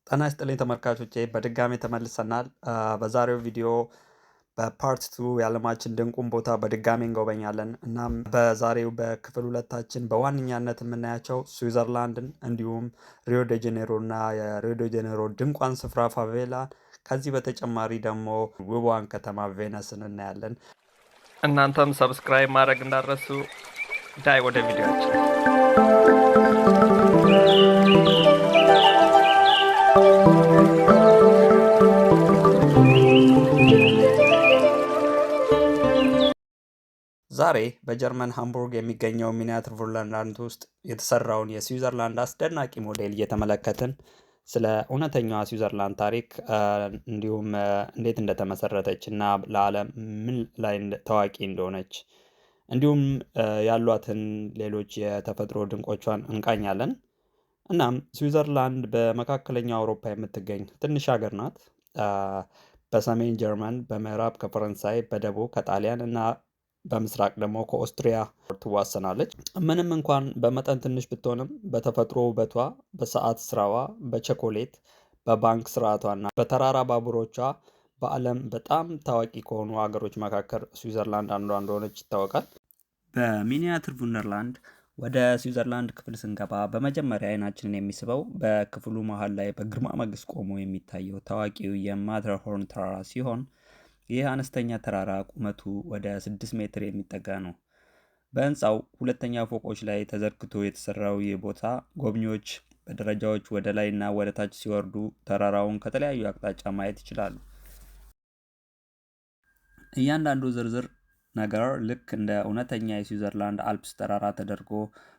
ጤና ይስጥልኝ ተመልካቾቼ በድጋሚ ተመልሰናል። በዛሬው ቪዲዮ በፓርት 2 የዓለማችን ድንቁን ቦታ በድጋሚ እንጎበኛለን። እናም በዛሬው በክፍል ሁለታችን በዋነኛነት የምናያቸው ስዊዘርላንድን እንዲሁም ሪዮ ደ ጄኔሮ እና የሪዮ ደ ጄኔሮ ድንቋን ስፍራ ፋቬላን፣ ከዚህ በተጨማሪ ደግሞ ውቧን ከተማ ቬነስን እናያለን። እናንተም ሰብስክራይብ ማድረግ እንዳትረሱ። ዳይ ወደ ቪዲዮአችን። ዛሬ በጀርመን ሃምቡርግ የሚገኘው ሚኒያትር ቮንደርላንድ ውስጥ የተሰራውን የስዊዘርላንድ አስደናቂ ሞዴል እየተመለከትን ስለ እውነተኛዋ ስዊዘርላንድ ታሪክ እንዲሁም እንዴት እንደተመሰረተች እና ለዓለም ምን ላይ ታዋቂ እንደሆነች እንዲሁም ያሏትን ሌሎች የተፈጥሮ ድንቆቿን እንቃኛለን። እናም ስዊዘርላንድ በመካከለኛው አውሮፓ የምትገኝ ትንሽ ሀገር ናት። በሰሜን ጀርመን፣ በምዕራብ ከፈረንሳይ፣ በደቡብ ከጣሊያን እና በምስራቅ ደግሞ ከኦስትሪያ ትዋሰናለች። ምንም እንኳን በመጠን ትንሽ ብትሆንም በተፈጥሮ ውበቷ፣ በሰዓት ስራዋ፣ በቸኮሌት፣ በባንክ ስርዓቷና በተራራ ባቡሮቿ በዓለም በጣም ታዋቂ ከሆኑ ሀገሮች መካከል ስዊዘርላንድ አንዷ እንደሆነች ይታወቃል። በሚኒያትር ቮንደርላንድ ወደ ስዊዘርላንድ ክፍል ስንገባ በመጀመሪያ አይናችንን የሚስበው በክፍሉ መሃል ላይ በግርማ ሞገስ ቆሞ የሚታየው ታዋቂው የማተርሆርን ተራራ ሲሆን ይህ አነስተኛ ተራራ ቁመቱ ወደ 6 ሜትር የሚጠጋ ነው። በህንፃው ሁለተኛ ፎቆች ላይ ተዘርግቶ የተሰራው ይህ ቦታ ጎብኚዎች በደረጃዎች ወደ ላይ እና ወደ ታች ሲወርዱ ተራራውን ከተለያዩ አቅጣጫ ማየት ይችላሉ። እያንዳንዱ ዝርዝር ነገር ልክ እንደ እውነተኛ የስዊዘርላንድ አልፕስ ተራራ ተደርጎ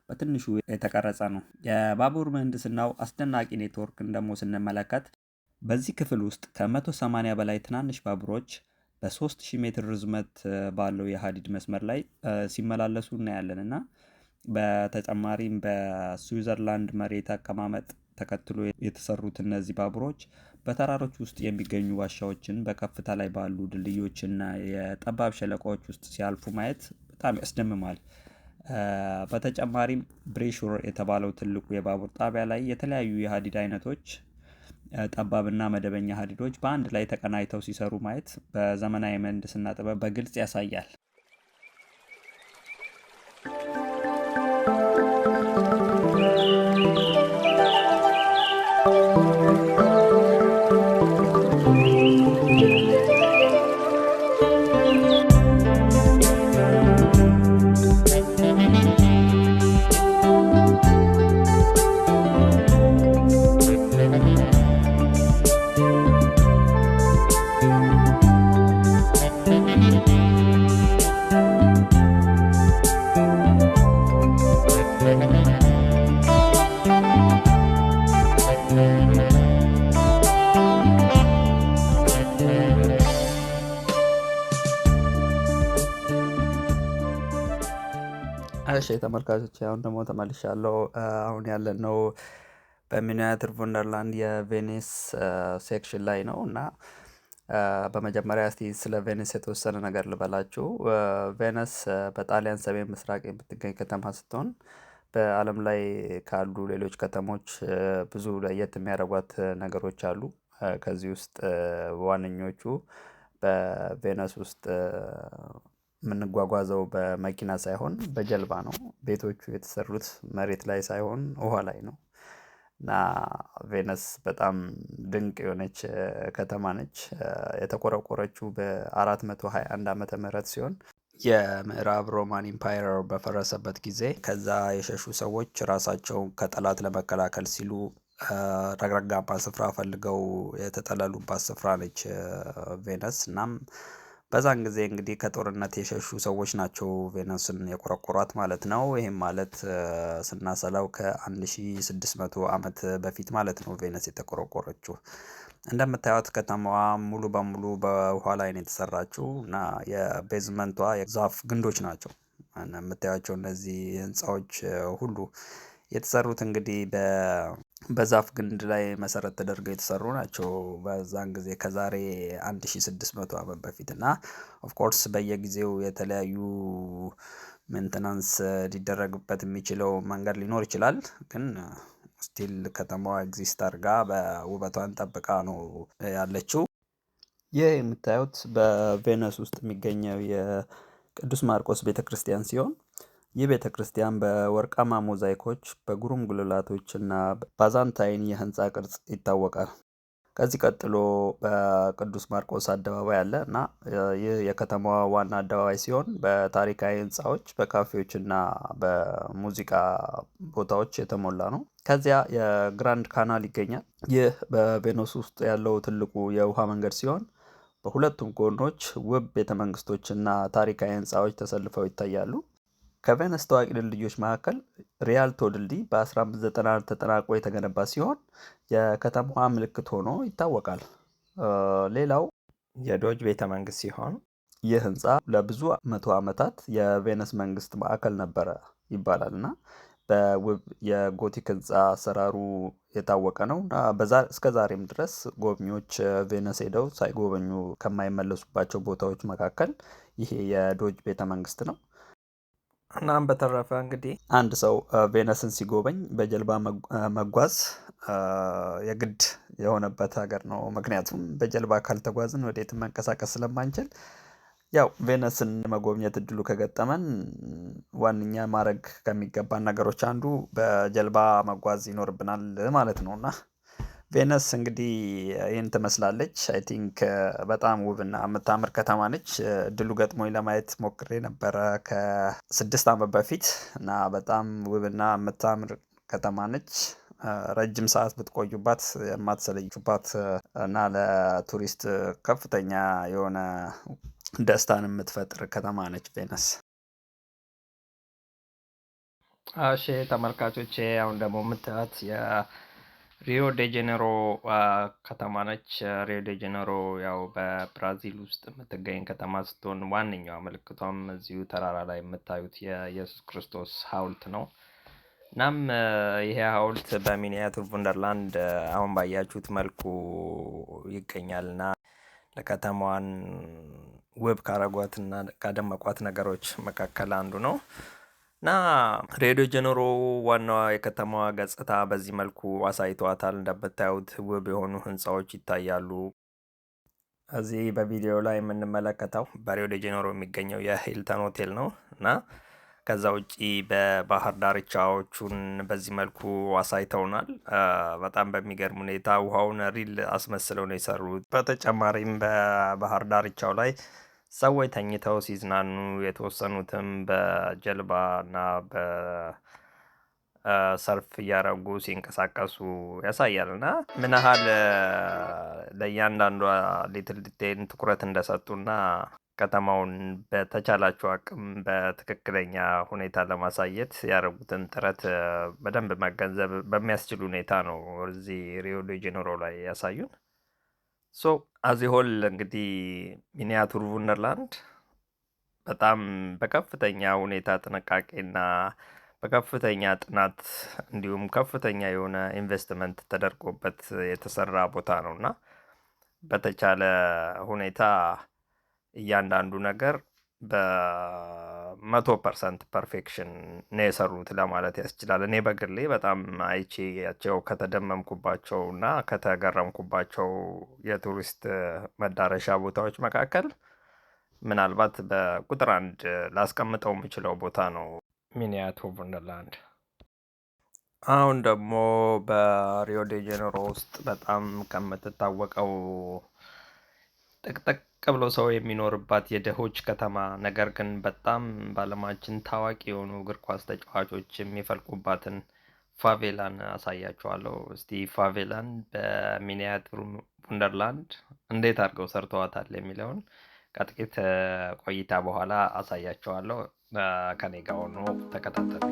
በትንሹ የተቀረጸ ነው። የባቡር ምህንድስናው አስደናቂ ኔትወርክን ደግሞ ስንመለከት በዚህ ክፍል ውስጥ ከ180 በላይ ትናንሽ ባቡሮች በ3000 ሜትር ርዝመት ባለው የሀዲድ መስመር ላይ ሲመላለሱ እናያለን እና በተጨማሪም በስዊዘርላንድ መሬት አቀማመጥ ተከትሎ የተሰሩት እነዚህ ባቡሮች በተራሮች ውስጥ የሚገኙ ዋሻዎችን በከፍታ ላይ ባሉ ድልድዮችና የጠባብ ሸለቆዎች ውስጥ ሲያልፉ ማየት በጣም ያስደምማል። በተጨማሪም ብሬሹር የተባለው ትልቁ የባቡር ጣቢያ ላይ የተለያዩ የሀዲድ አይነቶች ጠባብና መደበኛ ሀዲዶች በአንድ ላይ ተቀናጅተው ሲሰሩ ማየት በዘመናዊ ምህንድስና ጥበብ በግልጽ ያሳያል። እሺ ተመልካቾች አሁን ደግሞ ተመልሻለሁ። አሁን ያለነው በሚኒያትር ቮንደርላንድ የቬኒስ ሴክሽን ላይ ነው እና በመጀመሪያ እስቲ ስለ ቬኒስ የተወሰነ ነገር ልበላችሁ። ቬኒስ በጣሊያን ሰሜን ምስራቅ የምትገኝ ከተማ ስትሆን በዓለም ላይ ካሉ ሌሎች ከተሞች ብዙ ለየት የሚያደርጓት ነገሮች አሉ። ከዚህ ውስጥ ዋነኞቹ በቬነስ ውስጥ የምንጓጓዘው በመኪና ሳይሆን በጀልባ ነው። ቤቶቹ የተሰሩት መሬት ላይ ሳይሆን ውሃ ላይ ነው እና ቬነስ በጣም ድንቅ የሆነች ከተማ ነች። የተቆረቆረችው በ421 ዓመተ ምህረት ሲሆን የምዕራብ ሮማን ኢምፓየር በፈረሰበት ጊዜ ከዛ የሸሹ ሰዎች ራሳቸውን ከጠላት ለመከላከል ሲሉ ረግረጋማ ስፍራ ፈልገው የተጠለሉባት ስፍራ ነች ቬነስ። እናም በዛን ጊዜ እንግዲህ ከጦርነት የሸሹ ሰዎች ናቸው ቬነስን የቆረቆሯት ማለት ነው። ይህም ማለት ስናሰላው ከ1600 ዓመት በፊት ማለት ነው ቬነስ የተቆረቆረችው። እንደምታዩት ከተማዋ ሙሉ በሙሉ በውሃ ላይ ነው የተሰራችው እና የቤዝመንቷ የዛፍ ግንዶች ናቸው። የምታዩቸው እነዚህ ህንፃዎች ሁሉ የተሰሩት እንግዲህ በዛፍ ግንድ ላይ መሰረት ተደርገው የተሰሩ ናቸው በዛን ጊዜ ከዛሬ 1600 ዓመት በፊት እና ኦፍኮርስ በየጊዜው የተለያዩ ሜንተናንስ ሊደረግበት የሚችለው መንገድ ሊኖር ይችላል። ግን ስቲል ከተማዋ ኤግዚስት አድርጋ በውበቷን ጠብቃ ነው ያለችው። ይህ የምታዩት በቬነስ ውስጥ የሚገኘው የቅዱስ ማርቆስ ቤተክርስቲያን ሲሆን ይህ ቤተክርስቲያን በወርቃማ ሞዛይኮች፣ በግሩም ጉልላቶች እና ባዛንታይን የህንፃ ቅርጽ ይታወቃል። ከዚህ ቀጥሎ በቅዱስ ማርቆስ አደባባይ አለ እና ይህ የከተማዋ ዋና አደባባይ ሲሆን በታሪካዊ ህንፃዎች፣ በካፌዎች እና በሙዚቃ ቦታዎች የተሞላ ነው። ከዚያ የግራንድ ካናል ይገኛል። ይህ በቬነስ ውስጥ ያለው ትልቁ የውሃ መንገድ ሲሆን በሁለቱም ጎኖች ውብ ቤተመንግስቶችና ታሪካዊ ህንፃዎች ተሰልፈው ይታያሉ። ከቬነስ ታዋቂ ድልድዮች መካከል ሪያልቶ ድልድይ በ1591 ተጠናቆ የተገነባ ሲሆን የከተማዋ ምልክት ሆኖ ይታወቃል። ሌላው የዶጅ ቤተ መንግስት ሲሆን ይህ ህንፃ ለብዙ መቶ ዓመታት የቬነስ መንግስት ማዕከል ነበረ ይባላል እና በውብ የጎቲክ ህንፃ አሰራሩ የታወቀ ነው። እስከ ዛሬም ድረስ ጎብኚዎች ቬነስ ሄደው ሳይጎበኙ ከማይመለሱባቸው ቦታዎች መካከል ይሄ የዶጅ ቤተ መንግስት ነው። እናም በተረፈ እንግዲህ አንድ ሰው ቬነስን ሲጎበኝ በጀልባ መጓዝ የግድ የሆነበት ሀገር ነው። ምክንያቱም በጀልባ ካልተጓዝን ወዴትም መንቀሳቀስ ስለማንችል ያው ቬነስን መጎብኘት እድሉ ከገጠመን ዋነኛ ማድረግ ከሚገባን ነገሮች አንዱ በጀልባ መጓዝ ይኖርብናል ማለት ነው። እና ቬነስ እንግዲህ ይህን ትመስላለች። አይ ቲንክ በጣም ውብና የምታምር ከተማ ነች። እድሉ ገጥሞኝ ለማየት ሞክሬ ነበረ ከ6 ዓመት በፊት እና በጣም ውብና የምታምር ከተማ ነች። ረጅም ሰዓት ብትቆዩባት የማትሰለቹባት እና ለቱሪስት ከፍተኛ የሆነ ደስታን የምትፈጥር ከተማ ነች ቬነስ። እሺ ተመልካቾቼ አሁን ደግሞ የምታዩት የሪዮ ዴ ጄኔሮ ከተማ ነች። ሪዮ ዴ ጄኔሮ ያው በብራዚል ውስጥ የምትገኝ ከተማ ስትሆን ዋነኛዋ ምልክቷም እዚሁ ተራራ ላይ የምታዩት የኢየሱስ ክርስቶስ ሐውልት ነው። እናም ይሄ ሐውልት በሚኒያቱር ቮንደርላንድ አሁን ባያችሁት መልኩ ይገኛልና ለከተማዋን ውብ ካረጓትና ካደመቋት ነገሮች መካከል አንዱ ነው እና ሪዮ ዴ ጄኔሮ ዋናዋ የከተማዋ ገጽታ በዚህ መልኩ አሳይቷታል። እንደምታዩት ውብ የሆኑ ህንፃዎች ይታያሉ። እዚህ በቪዲዮ ላይ የምንመለከተው በሪዮ ዴ ጄኔሮ የሚገኘው የሂልተን ሆቴል ነው እና ከዛ ውጪ በባህር ዳርቻዎቹን በዚህ መልኩ አሳይተውናል። በጣም በሚገርም ሁኔታ ውሃውን ሪል አስመስለው ነው የሰሩት። በተጨማሪም በባህር ዳርቻው ላይ ሰዎች ተኝተው ሲዝናኑ፣ የተወሰኑትም በጀልባ እና በሰርፍ እያረጉ ሲንቀሳቀሱ ያሳያል እና ምን ያህል ለእያንዳንዷ ሊትል ዲቴይል ትኩረት እንደሰጡና ከተማውን በተቻላቸው አቅም በትክክለኛ ሁኔታ ለማሳየት ያደረጉትን ጥረት በደንብ መገንዘብ በሚያስችል ሁኔታ ነው እዚህ ሪዮ ዴ ጄኔሮ ላይ ያሳዩን። ሶ አዚ ሆል እንግዲህ ሚኒያቱር ቮንደርላንድ በጣም በከፍተኛ ሁኔታ ጥንቃቄና በከፍተኛ ጥናት እንዲሁም ከፍተኛ የሆነ ኢንቨስትመንት ተደርጎበት የተሰራ ቦታ ነው እና በተቻለ ሁኔታ እያንዳንዱ ነገር በ100% ፐርፌክሽን ነው የሰሩት ለማለት ያስችላል። እኔ በግሌ በጣም አይቼያቸው ከተደመምኩባቸው እና ከተገረምኩባቸው የቱሪስት መዳረሻ ቦታዎች መካከል ምናልባት በቁጥር 1 ላስቀምጠው የምችለው ቦታ ነው ሚኒያቱር ቮንደርላንድ። አሁን ደግሞ በሪዮ ዴ ጄኔሮ ውስጥ በጣም ከምትታወቀው ጥቅጥቅ ብሎ ሰው የሚኖርባት የደሆች ከተማ ነገር ግን በጣም በዓለማችን ታዋቂ የሆኑ እግር ኳስ ተጫዋቾች የሚፈልቁባትን ፋቬላን አሳያችኋለሁ። እስቲ ፋቬላን በሚኒያቱር ቮንደርላንድ እንዴት አድርገው ሰርተዋታል የሚለውን ከጥቂት ቆይታ በኋላ አሳያችኋለሁ። ከኔ ጋር ሆኖ ተከታተሉ።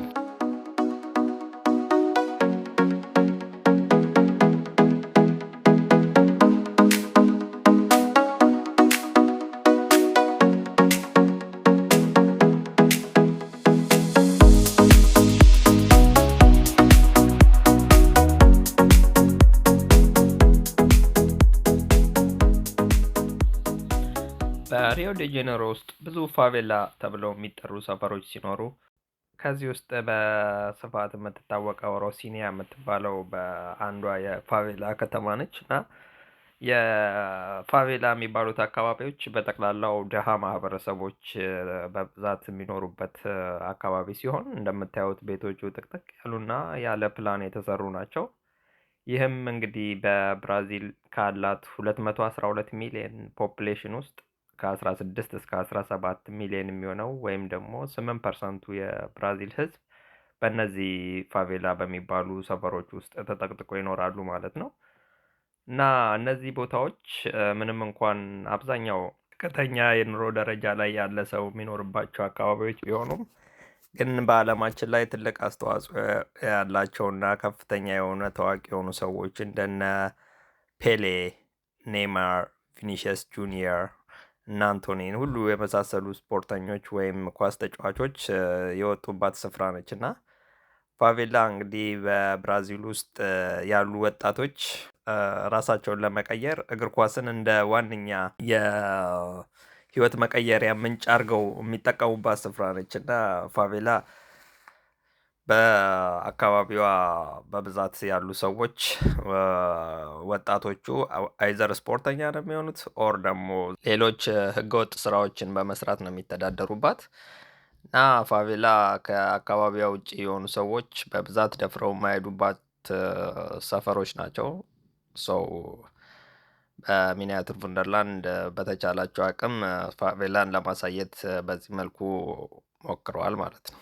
በሪዮ ዴ ጄኔሮ ውስጥ ብዙ ፋቬላ ተብለው የሚጠሩ ሰፈሮች ሲኖሩ ከዚህ ውስጥ በስፋት የምትታወቀው ሮሲኒያ የምትባለው በአንዷ የፋቬላ ከተማ ነች እና የፋቬላ የሚባሉት አካባቢዎች በጠቅላላው ደሃ ማህበረሰቦች በብዛት የሚኖሩበት አካባቢ ሲሆን እንደምታዩት ቤቶቹ ጥቅጥቅ ያሉና ያለ ፕላን የተሰሩ ናቸው። ይህም እንግዲህ በብራዚል ካላት 212 ሚሊዮን ፖፕሌሽን ውስጥ ከ16 እስከ 17 ሚሊዮን የሚሆነው ወይም ደግሞ 8% የብራዚል ህዝብ በእነዚህ ፋቬላ በሚባሉ ሰፈሮች ውስጥ ተጠቅጥቆ ይኖራሉ ማለት ነው። እና እነዚህ ቦታዎች ምንም እንኳን አብዛኛው ዝቅተኛ የኑሮ ደረጃ ላይ ያለ ሰው የሚኖርባቸው አካባቢዎች ቢሆኑም ግን በዓለማችን ላይ ትልቅ አስተዋጽኦ ያላቸውና ከፍተኛ የሆነ ታዋቂ የሆኑ ሰዎች እንደነ ፔሌ፣ ኔይማር፣ ቪኒሺየስ ጁኒየር እና አንቶኒን ሁሉ የመሳሰሉ ስፖርተኞች ወይም ኳስ ተጫዋቾች የወጡባት ስፍራ ነች እና ፋቬላ እንግዲህ በብራዚል ውስጥ ያሉ ወጣቶች ራሳቸውን ለመቀየር እግር ኳስን እንደ ዋነኛ የህይወት መቀየሪያ ምንጭ አድርገው የሚጠቀሙባት ስፍራ ነች እና ፋቬላ በአካባቢዋ በብዛት ያሉ ሰዎች ወጣቶቹ አይዘር ስፖርተኛ ነው የሚሆኑት ኦር ደግሞ ሌሎች ህገወጥ ስራዎችን በመስራት ነው የሚተዳደሩባት እና ፋቬላ ከአካባቢዋ ውጭ የሆኑ ሰዎች በብዛት ደፍረው የማይሄዱባት ሰፈሮች ናቸው። ሰው በሚኒያትር ቮንደርላንድ በተቻላቸው አቅም ፋቬላን ለማሳየት በዚህ መልኩ ሞክረዋል ማለት ነው።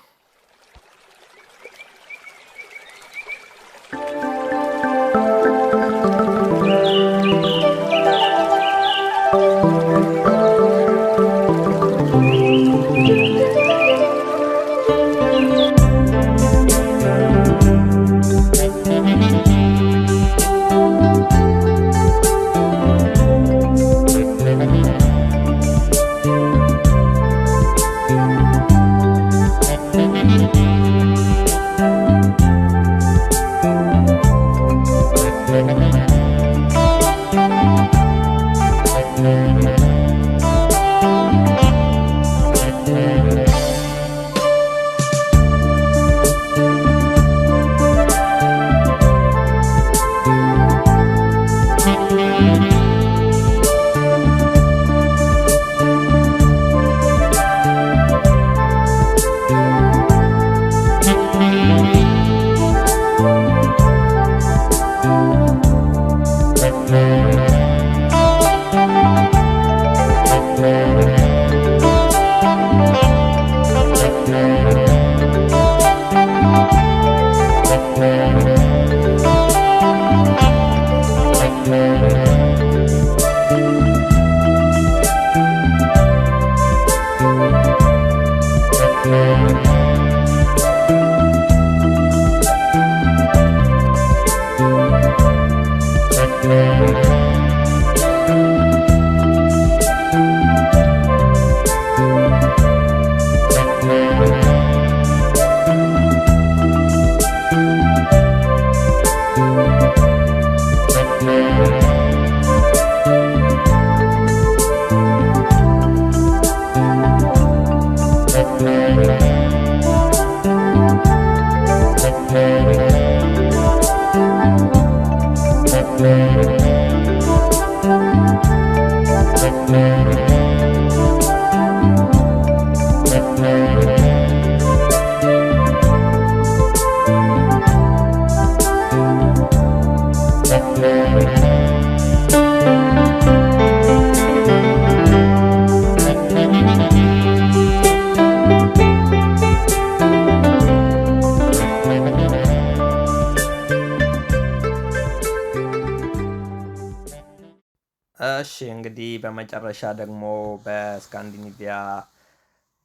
እሺ እንግዲህ በመጨረሻ ደግሞ በስካንዲኔቪያ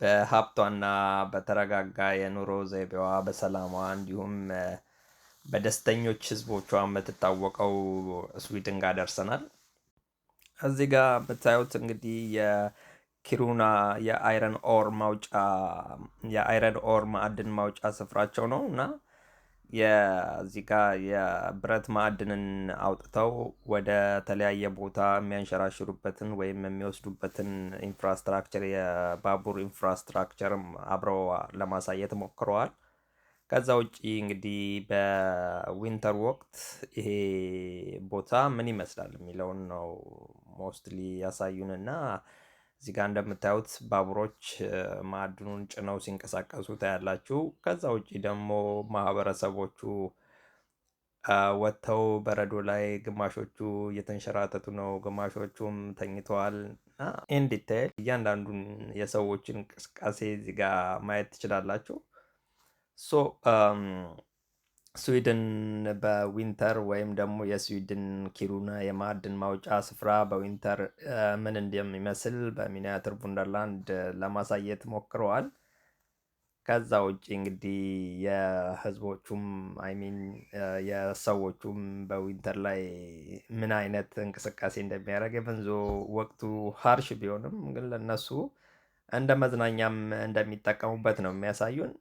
በሀብቷና በተረጋጋ የኑሮ ዘይቤዋ በሰላሟ እንዲሁም በደስተኞች ህዝቦቿ የምትታወቀው ስዊድን ጋር ደርሰናል። እዚህ ጋር የምታዩት እንግዲህ የኪሩና የአይረን ኦር ማዕድን ማውጫ ስፍራቸው ነው እና እዚህ ጋር የብረት ማዕድንን አውጥተው ወደ ተለያየ ቦታ የሚያንሸራሽሩበትን ወይም የሚወስዱበትን ኢንፍራስትራክቸር የባቡር ኢንፍራስትራክቸርም አብረው ለማሳየት ሞክረዋል። ከዛ ውጪ እንግዲህ በዊንተር ወቅት ይሄ ቦታ ምን ይመስላል የሚለውን ነው ሞስትሊ ያሳዩንና እዚህ ጋር እንደምታዩት ባቡሮች ማዕድኑን ጭነው ሲንቀሳቀሱ ታያላችሁ። ከዛ ውጪ ደግሞ ማህበረሰቦቹ ወጥተው በረዶ ላይ ግማሾቹ እየተንሸራተቱ ነው፣ ግማሾቹም ተኝተዋል። እና ኢን ዲቴይል እያንዳንዱን የሰዎችን እንቅስቃሴ እዚህ ጋር ማየት ትችላላችሁ። ሶ ስዊድን በዊንተር ወይም ደግሞ የስዊድን ኪሩና የማዕድን ማውጫ ስፍራ በዊንተር ምን እንደሚመስል በሚኒያትር ቡንደርላንድ ለማሳየት ሞክረዋል። ከዛ ውጭ እንግዲህ የህዝቦቹም አይሚን የሰዎቹም በዊንተር ላይ ምን አይነት እንቅስቃሴ እንደሚያደርግ በንዞ ወቅቱ ሀርሽ ቢሆንም ግን ለነሱ እንደ መዝናኛም እንደሚጠቀሙበት ነው የሚያሳዩን።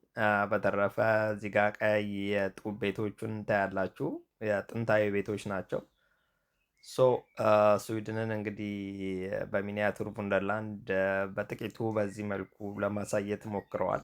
በተረፈ እዚህ ጋር ቀይ የጡብ ቤቶቹን ታያላችሁ፣ የጥንታዊ ቤቶች ናቸው። ሶ ስዊድንን እንግዲህ በሚኒያቱር ቡንደርላንድ በጥቂቱ በዚህ መልኩ ለማሳየት ሞክረዋል።